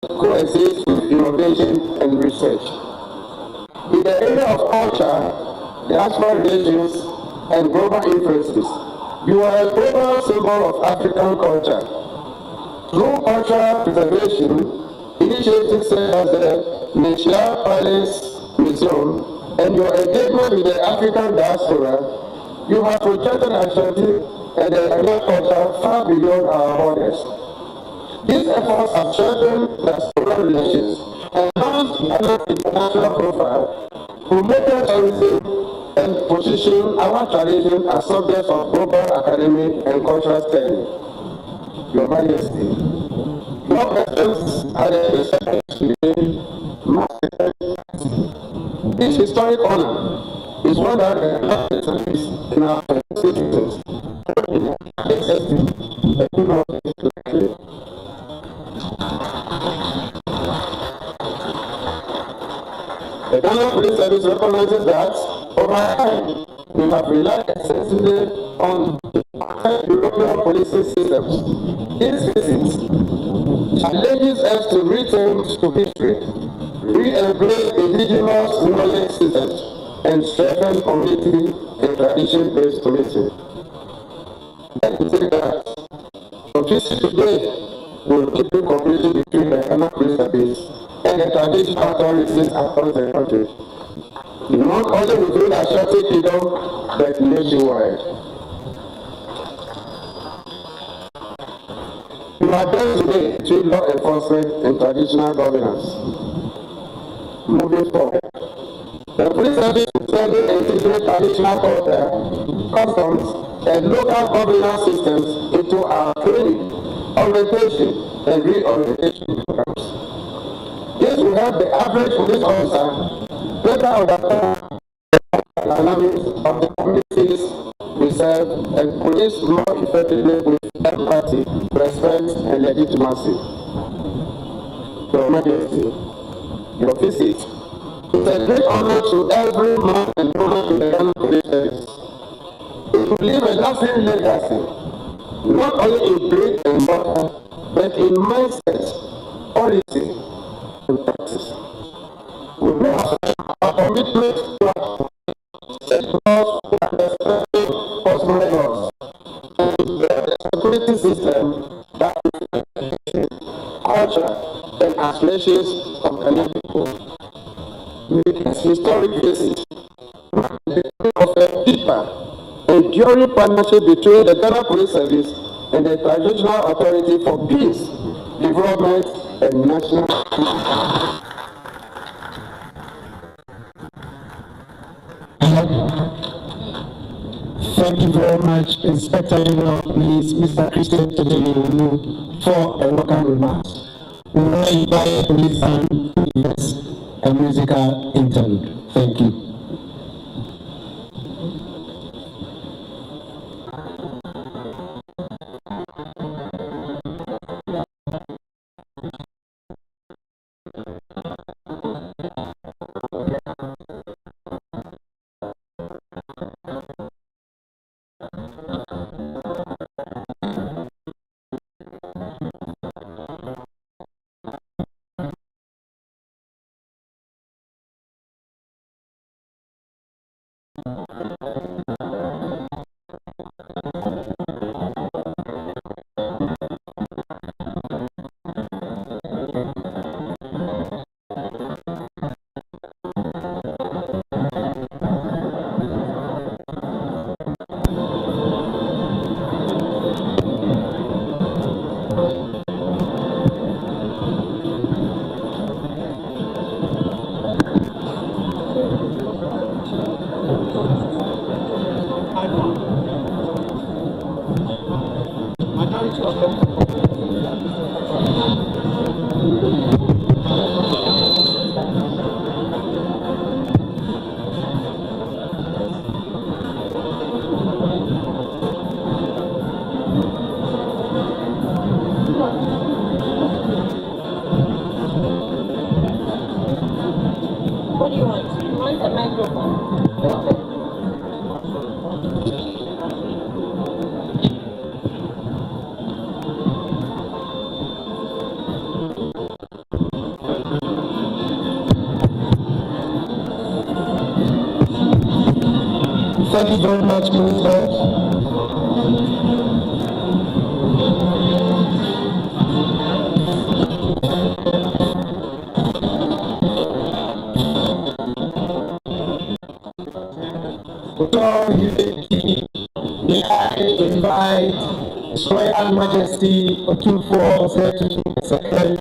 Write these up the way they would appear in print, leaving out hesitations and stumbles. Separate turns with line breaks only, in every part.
coexist with innovation and research. In the area of culture, diaspora relations, and global influences, you are a global symbol of African culture. Through cultural preservation, initiatives such as the National Palace Museum and your engagement with the African diaspora, you have protected Ashanti and the Ghanaian culture far beyond our borders. These efforts have strengthened diaspora relations, enhanced Ghana's international profile, promoted tourism, and positioned our tradition as subjects of global academic and cultural study. Your Majesty, your presence added respect to this historic honor is one that the in our citizens. The Ghana Police Service recognizes that over time we have relied extensively on European policing systems. These visits challenges us to return to history, re-embrace indigenous knowledge systems, and strengthen community and tradition-based policing. Let me say that from visit today will keep the cooperation between the Ghana Police Service and the traditional authorities across the country, not only within Ashanti Kingdom, but nationwide. We are done today between law enforcement and traditional governance. Moving forward, the police service will further integrate traditional culture, customs, and local governance systems into our training, orientation, and reorientation programs. This will help the average police officer better understand the dynamics of the communities we serve and police more effectively with empathy, respect, and legitimacy. Your Majesty, your visit is a great honor to every man and woman in the Ghana Police Service. It will leave a lasting legacy, not only in brick and mortar, but in mindset, policy, and practice. We may have a commitment to set laws and respecting personal laws, and the security system that reflects culture and aspirations of Ghanaian people. With this historic visit, the of a deeper, enduring partnership between the Ghana Police Service and the Transitional Authority for Peace, Development, and National.
Thank you very much, Inspector General Police, Mr. Christian Tejeli, for the welcome remarks. We now invite the police band to invest a musical interlude. Thank you.
What do you want? You want the microphone?
Thank you very much, Minister. So, may I invite His Royal Majesty Otufo Secretary.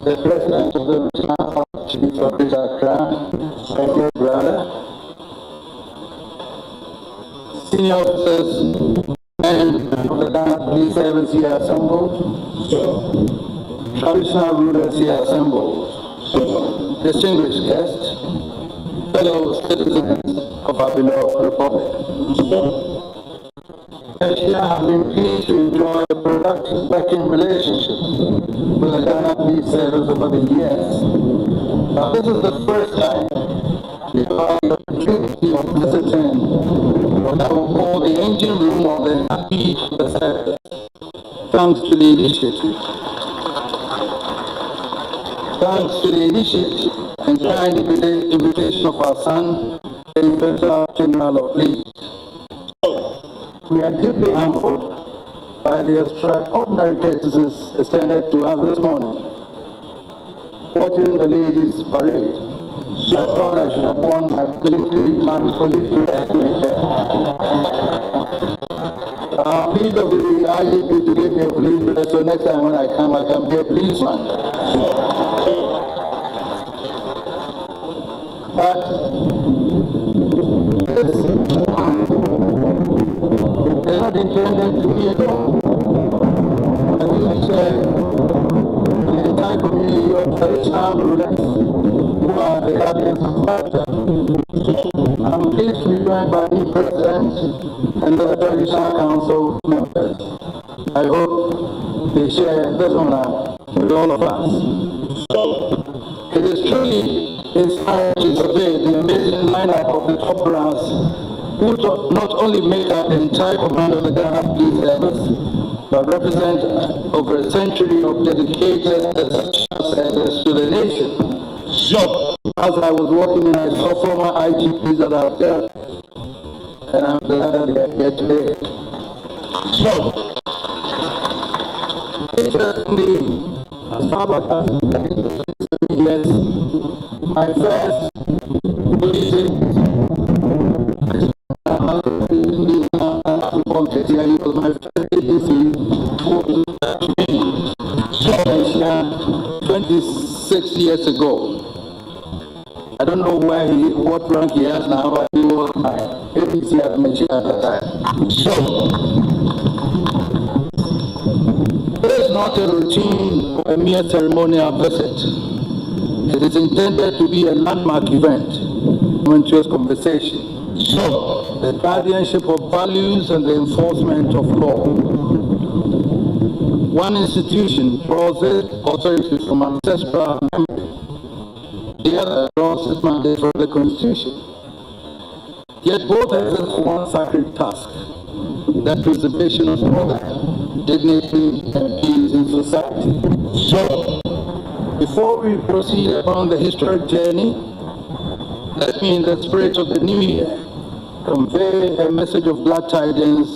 The President of the National Chief of Accra, my dear brother, senior officers and of the Ghana Police Service here assembled, traditional rulers here assembled, distinguished guests, fellow citizens of our beloved republic. I have been pleased to enjoy a productive working relationship with the Ghana Police Service over the years. Now, this is the first time we have the opportunity of visiting what I will call the engine room of the Ghana Police Service. Thanks to the initiative. Thanks to the initiative and kind invitation of our son, the Inspector General of Police. We are deeply humbled by the extraordinary courtesies extended to us this morning. Watching the ladies parade, I thought I should have worn my police please of the IGP to give me a police dress, so next time when I come, I can be a policeman. But this is not intended to be alone. As you said, the entire community of traditional rulers who are the guardians of culture. I'm pleased to be joined by the President and the Traditional Council members. I hope they share this honor with all of us. It is truly inspiring to survey the amazing lineup of the top brass who not only make up the entire command of the Ghana Police Service, but represent over a century of dedicated service to the nation. As I was walking in, I saw former IGPs that are there, and I'm glad that they are here today. Interestingly, as far back as years, my first police was my first agency 26 years ago. I don't know what rank he has now, but he was my agency admission at the time. It is not a routine or a mere ceremonial visit. It is intended to be a landmark event, momentous conversation, the guardianship of values and the enforcement of law. One institution draws its authority from ancestral memory. The other draws its mandate from the Constitution. Yet both exist for one sacred task, the preservation of order, dignity, and peace in society. So, before we proceed upon the historic journey, let me, in the spirit of the new year, convey a message of glad tidings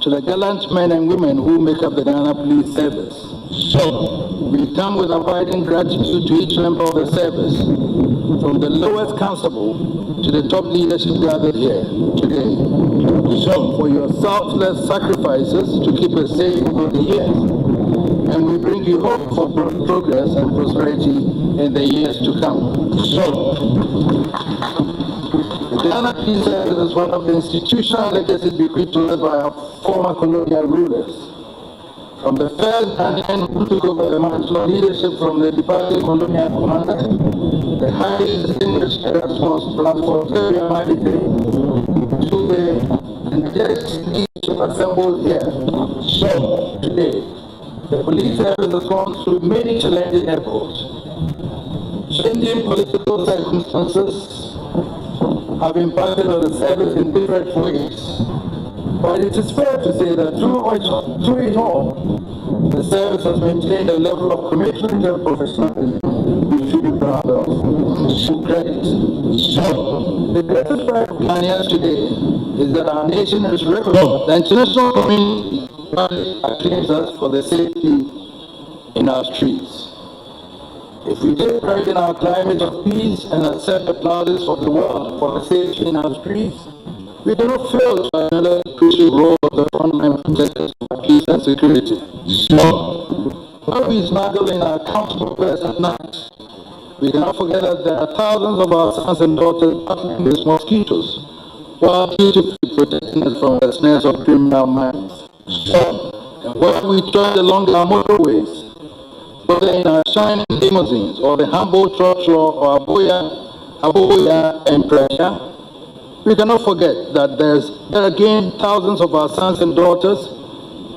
to the gallant men and women who make up the Ghana Police Service. So, we come with abiding gratitude to each member of the service, from the lowest constable to the top leadership gathered here today. So, for your selfless sacrifices to keep us safe over the years, and we bring you hope for progress and prosperity in the years to come. So, the Ghana Police Service is one of the institutional legacies bequeathed to us by our former colonial rulers. From the first Ghanaian who took over the mantle of leadership from the departing colonial commander, the highly distinguished response platform Area Military, to the energetic leaders assembled here. So, today, the police service has gone through many challenging efforts. Changing political circumstances have impacted on the service in different ways. But it is fair to say that through it all, the service has maintained a level of commitment and professionalism we should be proud of. To credit. So, the greatest pride of Ghanaians today is that our nation is recognized. The international community acclaims us for the safety in our streets. If we take pride in our climate of peace and accept the applause of the world for the safety in our streets, we cannot fail to acknowledge the crucial role of the frontline protectors for peace and security. So, while we snuggle in our comfortable beds at night, we cannot forget that there are thousands of our sons and daughters battling with mosquitoes, while beautifully protecting us from the snares of criminal minds. So, and while we tread along our motorways, whether in our shining limousines or the humble trotro or aboya and pressure, we cannot forget that there are again thousands of our sons and daughters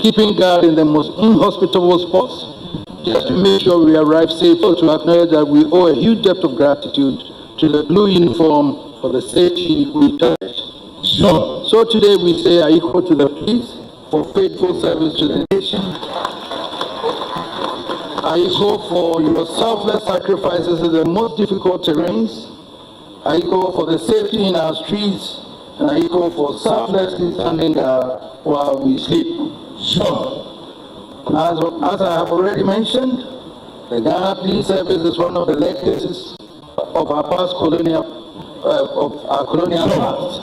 keeping guard in the most inhospitable spots just to make sure we arrive safe, or to acknowledge that we owe a huge debt of gratitude to the blue uniform for the safety we touch. So today we say are equal to the police for faithful service to the nation. I equal for your selfless sacrifices in the most difficult terrains. I call for the safety in our streets, and I call for selflessly standing there while we sleep.
Sure.
As I have already mentioned, the Ghana Police Service is one of the legacies of our colonial past.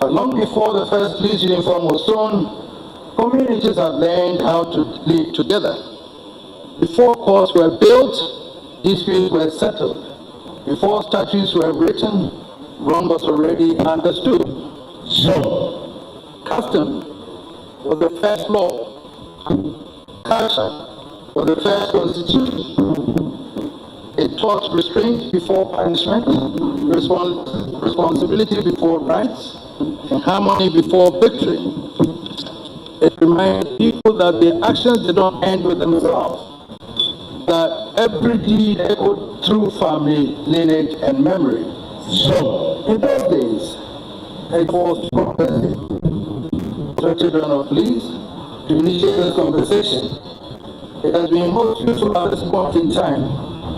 But long before the first police uniform was sewn, communities had learned how to live together. Before courts were built, disputes were settled. Before statutes were written, wrong was already understood.
Sure.
Custom was the first law. Culture was the first constitution. It taught restraint before punishment, responsibility before rights, and harmony before victory. It reminded people that their actions did not end with themselves, that every deed echoed through family, lineage, and memory. So, in those days, it was compulsory for children of police to initiate this conversation. It has been most useful at this point in time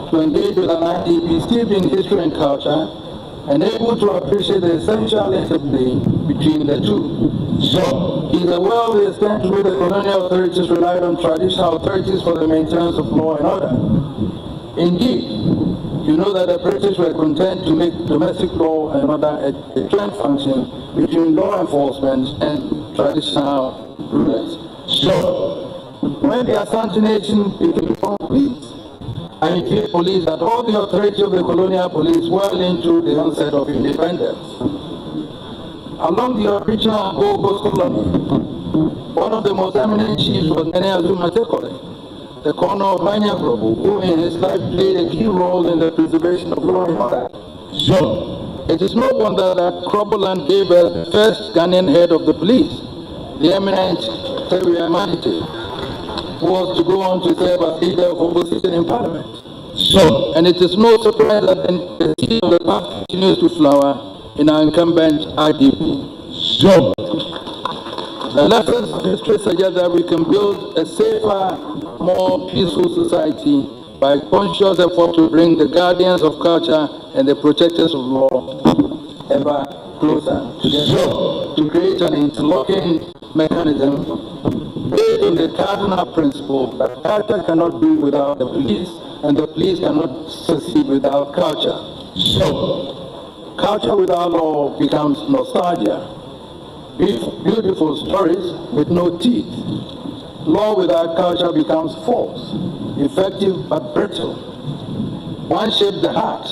to engage with an IDP steeped in history and culture and able to appreciate the essential interplay between the two. So, in the world, the extent to which the colonial authorities relied on traditional authorities for the maintenance of law and order. Indeed, you know that the British were content to make domestic law and order a joint function between law enforcement and traditional rulers. So, when the Asantehene'S became complete, I informed police that all the authority of the colonial police well into the onset of independence. Along the original Gold Coast colony, one of the most eminent chiefs was Nene Azuma Tekole, the corner of Banyagrobo, who in his life played a key role in the preservation of law and order.
Sure.
It is no wonder that Croboland gave us the first Ghanaian head of the police, the eminent Terry Amanite, who was to go on to serve as leader of opposition in parliament.
Sure.
And it is no surprise that the seed of the past continues to flower in our incumbent IDP.
Sure.
The lessons of history suggest that we can build a safer, more peaceful society by conscious effort to bring the guardians of culture and the protectors of law ever closer together to create an interlocking mechanism based on the cardinal principle that culture cannot be without the police and the police cannot succeed without culture.
Sure.
Culture without law becomes nostalgia. Beautiful stories with no teeth. Law without culture becomes false, effective but brittle. One shapes the heart,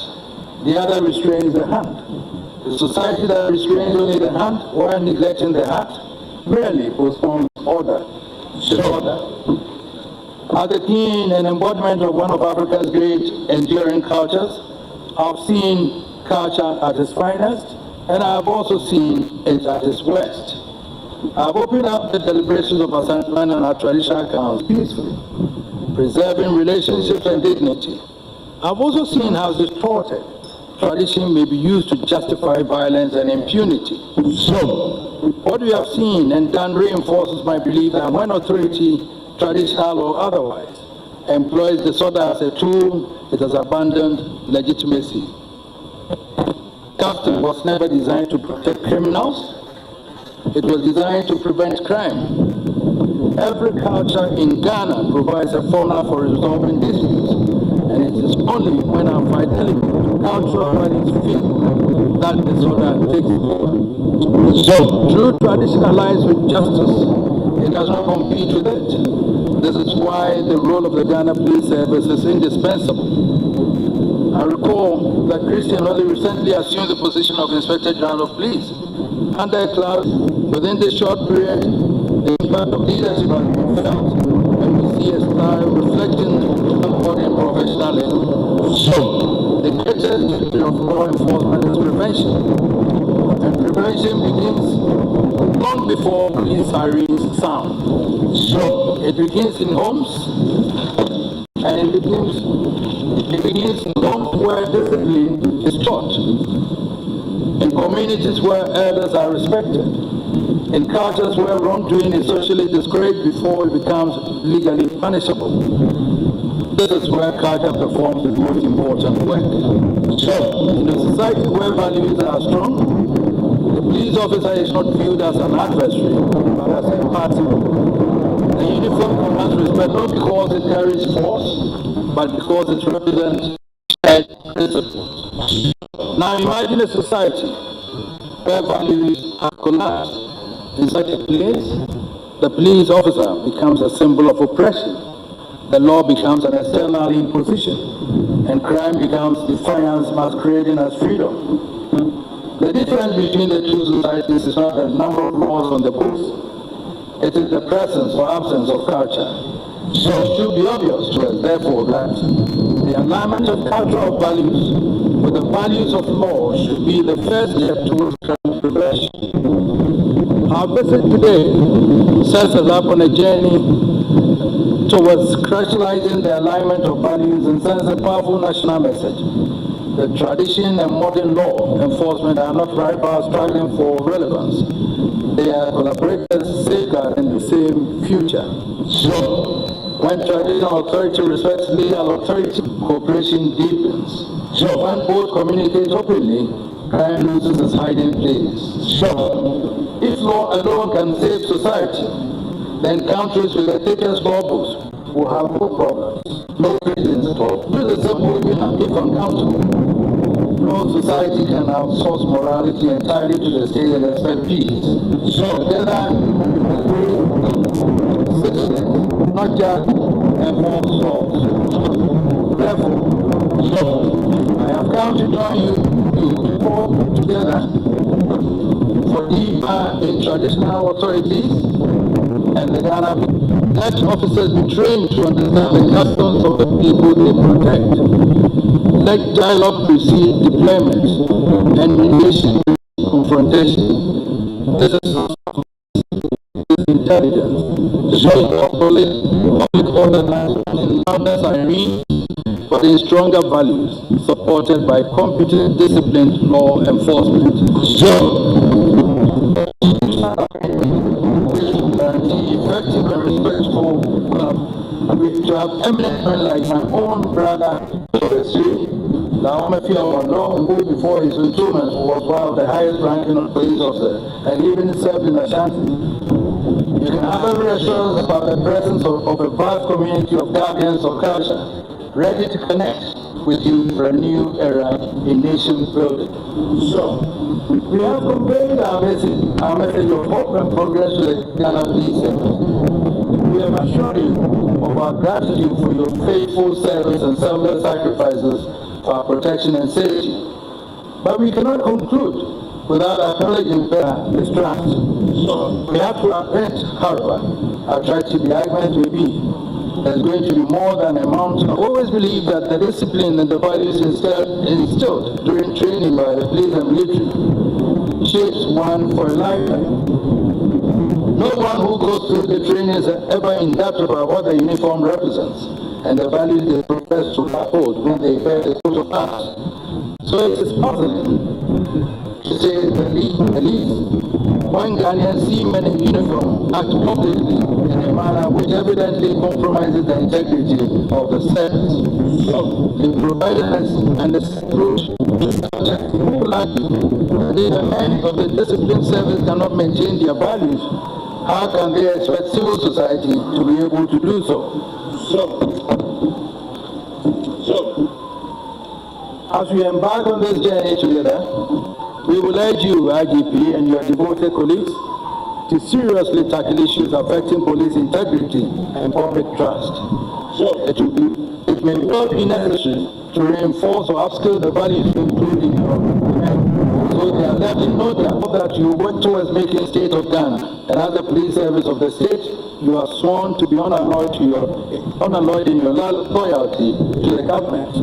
the other restrains the hand. The society that restrains only the hand while neglecting the heart merely postpones order. Disorder. As a teen and embodiment of one of Africa's great enduring cultures, I've seen culture at its finest, and I've also seen it at its worst. I've opened up the deliberations of Asantehene'S and our traditional accounts peacefully, preserving relationships and dignity. I've also seen how distorted tradition may be used to justify violence and impunity. So, what we have seen and done reinforces my belief that when authority, traditional or otherwise, employs disorder as a tool, it has abandoned legitimacy. Custom was never designed to protect criminals. It was designed to prevent crime. Every culture in Ghana provides a formula for resolving disputes, and it is only when our fidelity to cultural values fail that disorder takes over. So, true tradition aligns with justice. It does not compete with it. This is why the role of the Ghana Police Service is indispensable. I recall that Christian only recently assumed the position of Inspector General of Police. Under a cloud, within this short period, the impact of leadership has been felt, and we see a style reflecting embodying professionalism. So, the greatest duty of law enforcement is prevention. And prevention begins long before police sirens sound. So, it begins in homes, and it begins in homes where discipline is taught, in communities where elders are respected, in cultures where wrongdoing is socially discouraged before it becomes legally punishable. This is where culture performs its most important work. So, in a society where values are strong, the police officer is not viewed as an adversary, but as a partner. The uniform commands respect not because it carries force, but because it represents shared principles. Now imagine a society where values have collapsed. In such a place, the police officer becomes a symbol of oppression. The law becomes an external imposition, and crime becomes defiance masquerading as freedom. The difference between the two societies is not the number of laws on the books. It is the presence or absence of culture. So it should be obvious to us, therefore, that the alignment of cultural values with the values of law should be the first step towards crime prevention. Our visit today sets us up on a journey towards crystallizing the alignment of values and sends a powerful national message. The tradition and modern law enforcement are not rivals struggling for relevance. They are collaborators safeguarding the same future. So, when traditional authority respects legal authority, cooperation deepens. So, when both communicate openly, crime loses its hiding place. So, if law alone can save society, then countries with the thickest law books will have no problems, no prisons at all. This is simple if uncountable. No society can outsource morality entirely to the state and expect peace. So together, citizens, not just enforce laws. Therefore, I have come to join you to work together for deeper in traditional authorities and the Ghana people. Let officers be trained to understand the customs of the people they protect. Let dialogue precede deployment and mediation confrontation. This is intelligence. So public order in loudness irene, but in stronger values, supported by competent, disciplined law enforcement. So, effective and respectful to have eminent men like my own brother, Naomi Fiamono, who before his enthronement was one of the highest ranking police officers and even served in Ashanti. You can have every assurance about the presence of a vast community of guardians of culture ready to connect with you for a new era in nation building. So, we have conveyed our message of hope and progress to the Ghana Police Service. We have assured you of our gratitude for your faithful service and selfless sacrifices for our protection and safety. But we cannot conclude without acknowledging this trust. So, we have to admit, however, how tragic the argument may be. There's going to be more than a mountain. I always believe that the discipline and the values instilled during training by the police and military shapes one for a lifetime. No one who goes through the training is ever in doubt about what the uniform represents and the values they profess to uphold when they bear the coat of arms. So it is possible to say the least. When Ghanaians see men in uniform act publicly in a manner which evidently compromises the integrity of the service, the providers and the approach people argue that if the men of the disciplined service cannot maintain their values, how can they expect civil society to be able to do so? As we embark on this journey together, we will urge you, IGP, and your devoted colleagues to seriously tackle issues affecting police integrity and public trust. It may not be necessary to reinforce or upskill the values included in your men. So they are left in no doubt that you work towards making state of Ghana, and as the police service of the state, you are sworn to be unalloyed in your loyalty to the government.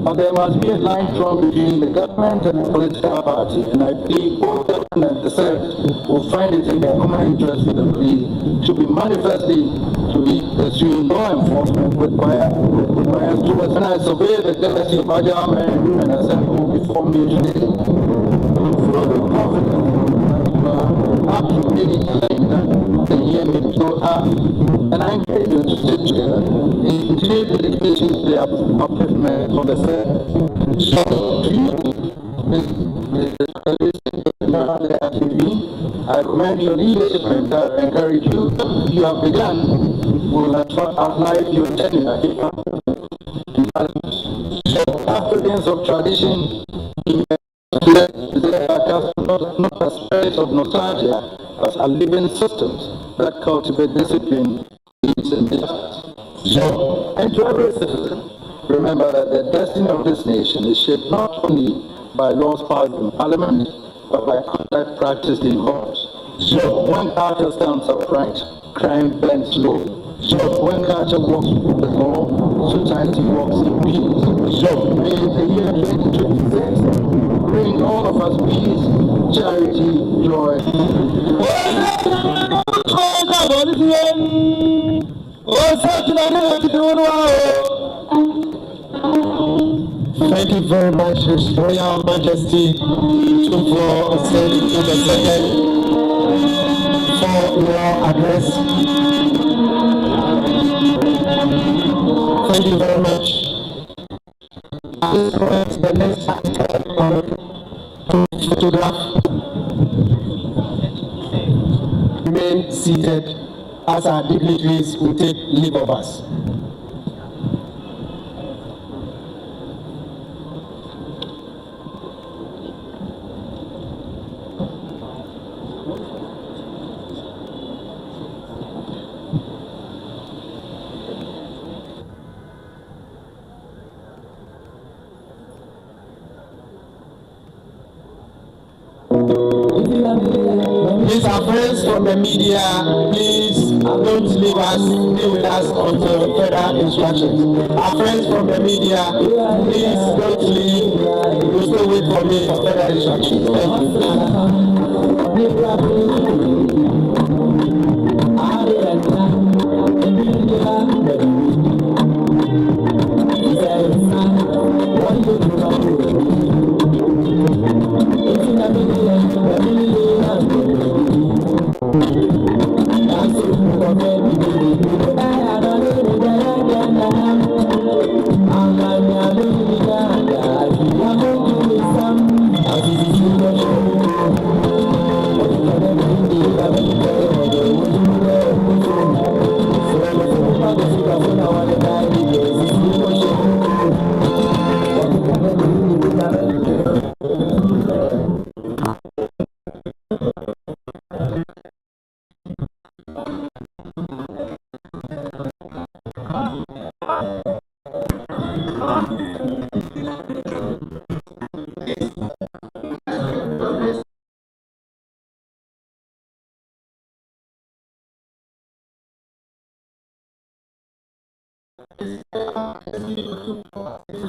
But there must be a line drawn between the government and the political party, and I believe both government and the service will find it in their common interest for the police to be manifestly to be pursuing law enforcement requires towards. When I survey the legacy of Agile men and assemble before me today, I'm full of confidence up to making claim that the year may so up, and I encourage you to sit together in continued dedication upliftment of the self. So, I commend your leadership and encourage you. You have begun. Will outlive your tenure here. So, Africans of tradition, not a spirit of nostalgia, but a living systems that cultivate discipline, peace, and justice. So, and to every citizen, remember that the destiny of this nation is shaped not only by laws passed in parliament, but by conduct practiced in homes. So, when culture stands upright, crime bends low. So, when culture walks with the law, society walks in peace. So, may the year 2026 bring all of us peace, charity, joy.
Thank you very much, His Royal Majesty, for sending to the second for your address. Thank you very much. The next photograph. Remain seated as our dignitaries will take leave of us. Please, our friends from the media, please don't leave us, stay with us until further instructions. Our friends from the media, please don't leave. You still wait for me for further instructions. Thank